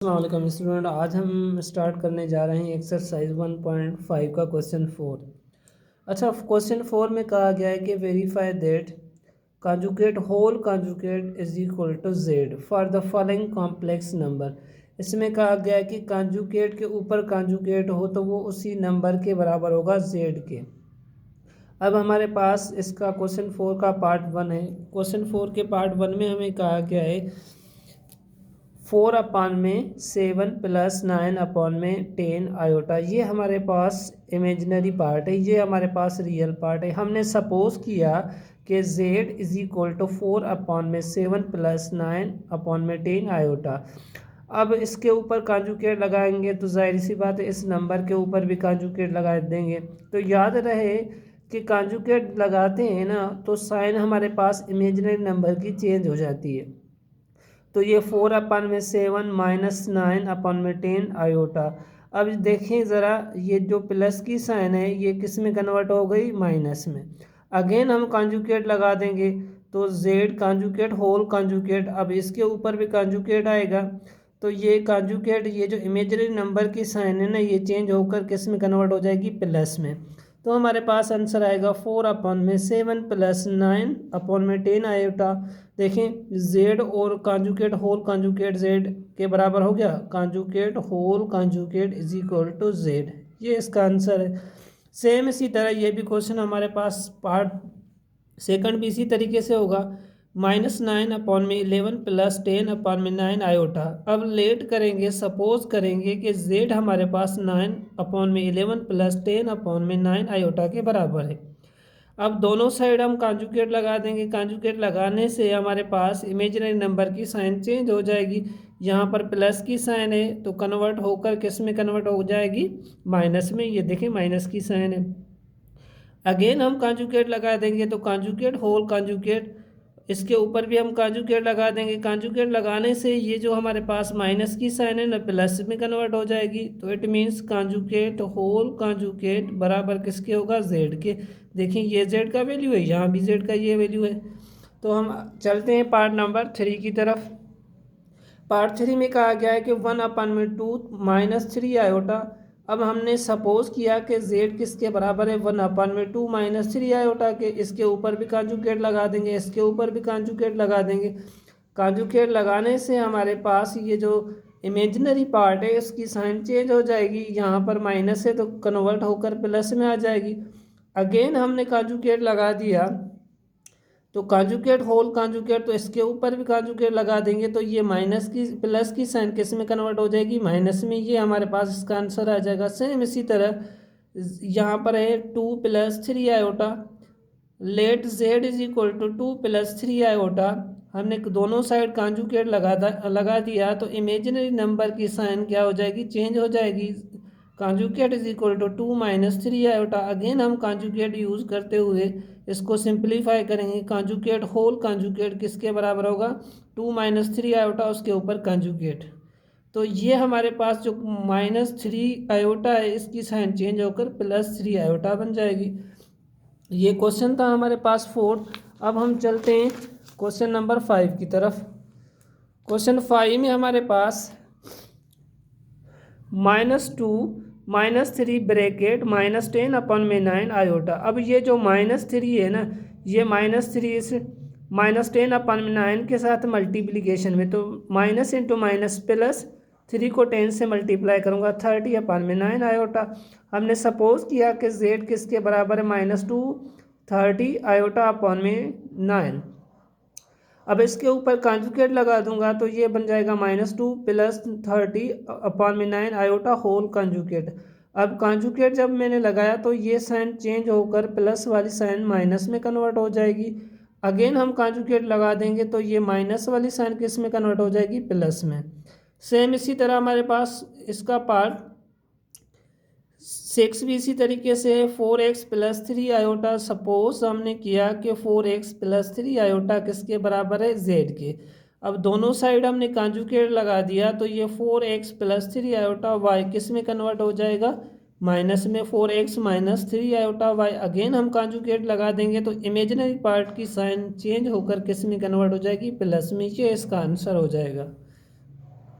अस्सलाम स्टूडेंट, आज हम स्टार्ट करने जा रहे हैं एक्सरसाइज 1.5 का क्वेश्चन 4। अच्छा, क्वेश्चन 4 में कहा गया है कि verify that conjugate whole conjugate is equal to Z for the following complex number. इसमें कहा गया है कि कॉन्जुगेट के ऊपर कॉन्जुगेट हो तो वो उसी नंबर के बराबर होगा जेड के। अब हमारे पास इसका क्वेश्चन 4 का पार्ट 1 है। क्वेश्चन 4 के पार्ट 1 में हमें कहा गया है 4/7 + 9/10 आयोटा। ये हमारे पास इमेजिनरी पार्ट है, ये हमारे पास रियल पार्ट है। हमने सपोज किया कि z = 4/7 + 9/10 आयोटा। अब इसके ऊपर कॉन्जुगेट लगाएंगे तो जाहिर सी बात है इस नंबर के ऊपर भी कॉन्जुगेट लगा देंगे। तो याद रहे कि कॉन्जुगेट लगाते हैं ना तो साइन हमारे पास इमेजिनरी नंबर की चेंज हो जाती है। तो ये 4/7 - 9/10 आयोटा। अब देखें ज़रा, ये जो प्लस की साइन है ये किस में कन्वर्ट हो गई, माइनस में। अगेन हम कॉन्जुगेट लगा देंगे तो जेड कॉन्जुगेट होल कॉन्जुगेट, अब इसके ऊपर भी कॉन्जुगेट आएगा तो ये कॉन्जुगेट, ये जो इमेजरी नंबर की साइन है ना, ये चेंज होकर किस में कन्वर्ट हो जाएगी, प्लस में। तो हमारे पास आंसर आएगा 4/7 + 9/10 आयोटा। देखें, जेड और कॉन्जुगेट होल कॉन्जुगेट जेड के बराबर हो गया, conjugate whole conjugate is equal to Z. ये इसका आंसर है। सेम इसी तरह ये भी क्वेश्चन हमारे पास पार्ट सेकंड भी इसी तरीके से होगा, -9/11 + 10/9 आयोटा। अब लेट करेंगे, सपोज करेंगे कि z हमारे पास 9/11 + 10/9 आयोटा के बराबर है। अब दोनों साइड हम कॉन्जुगेट लगा देंगे। कॉन्जुगेट लगाने से हमारे पास इमेजिनरी नंबर की साइन चेंज हो जाएगी। यहाँ पर प्लस की साइन है तो कन्वर्ट होकर किस में कन्वर्ट हो जाएगी, माइनस में। ये देखें माइनस की साइन है। अगेन हम कॉन्जुगेट लगा देंगे तो कॉन्जुगेट होल कॉन्जुगेट, इसके ऊपर भी हम कॉन्जुगेट लगा देंगे। कॉन्जुगेट लगाने से ये जो हमारे पास माइनस की साइन है ना, प्लस में कन्वर्ट हो जाएगी। तो it means conjugate whole conjugate बराबर किसके होगा, जेड के। देखिए ये जेड का वैल्यू है, यहाँ भी जेड का ये वैल्यू है। तो हम चलते हैं पार्ट नंबर 3 की तरफ। पार्ट 3 में कहा गया है कि 1/2 - 3 आयोटा। अब हमने सपोज किया कि z किसके बराबर है, 1/2 - 3 आयोटा के। इसके ऊपर भी कॉन्जुगेट लगा देंगे, इसके ऊपर भी कॉन्जुगेट लगा देंगे। कॉन्जुगेट लगाने से हमारे पास ये जो इमेजिनरी पार्ट है इसकी साइन चेंज हो जाएगी। यहाँ पर माइनस है तो कन्वर्ट होकर प्लस में आ जाएगी। अगेन हमने कॉन्जुगेट लगा दिया तो कॉन्जुगेट होल कॉन्जुगेट, तो इसके ऊपर भी कॉन्जुगेट लगा देंगे तो ये माइनस की प्लस की साइन किस में कन्वर्ट हो जाएगी, माइनस में। ये हमारे पास इसका आंसर आ जाएगा। सेम इसी तरह यहाँ पर है 2 + 3 आयोटा। Late z = 2 + 3 iota. हमने दोनों साइड कॉन्जुगेट लगा दिया तो इमेजिनरी नंबर की साइन क्या हो जाएगी, चेंज हो जाएगी। Conjugate = 2 - 3 iota. अगेन हम कॉन्जुगेट यूज़ करते हुए इसको सिंप्लीफाई करेंगे। कॉन्जुगेट होल कॉन्जुगेट किसके बराबर होगा, 2 - 3 आयोटा, उसके ऊपर कॉन्जुगेट। तो ये हमारे पास जो -3 आयोटा है इसकी साइन चेंज होकर +3 आयोटा बन जाएगी। ये क्वेश्चन था हमारे पास 4। अब हम चलते हैं क्वेश्चन नंबर 5 की तरफ। क्वेश्चन 5 में हमारे पास -2 - 3 ब्रैकेट -10/9 आयोटा। अब ये जो -3 है ना, ये -3 इस -10/9 के साथ मल्टीप्लिकेशन में, तो माइनस इंटू माइनस प्लस, 3 को 10 से मल्टीप्लाई करूँगा 30/9 आयोटा। हमने सपोज किया कि z किसके बराबर है, -2 30 आयोटा/9। अब इसके ऊपर कॉन्जुगेट लगा दूंगा तो ये बन जाएगा -2 + 30/9 आयोटा होल कॉन्जुगेट। अब कॉन्जुगेट जब मैंने लगाया तो ये साइन चेंज होकर प्लस वाली साइन माइनस में कन्वर्ट हो जाएगी। अगेन हम कॉन्जुगेट लगा देंगे तो ये माइनस वाली साइन किस में कन्वर्ट हो जाएगी, प्लस में। सेम इसी तरह हमारे पास इसका पार्ट 6 भी इसी तरीके से 4x + 3 आयोटा। सपोज हमने किया कि 4x + 3 आयोटा किसके बराबर है, z के। अब दोनों साइड हमने कॉन्जुगेट लगा दिया तो ये 4x + 3 आयोटा y किस में कन्वर्ट हो जाएगा, माइनस में। 4x - 3 iota y। अगेन हम कॉन्जुगेट लगा देंगे तो इमेजिनरी पार्ट की साइन चेंज होकर किस में कन्वर्ट हो जाएगी, प्लस में। ये इसका आंसर हो जाएगा।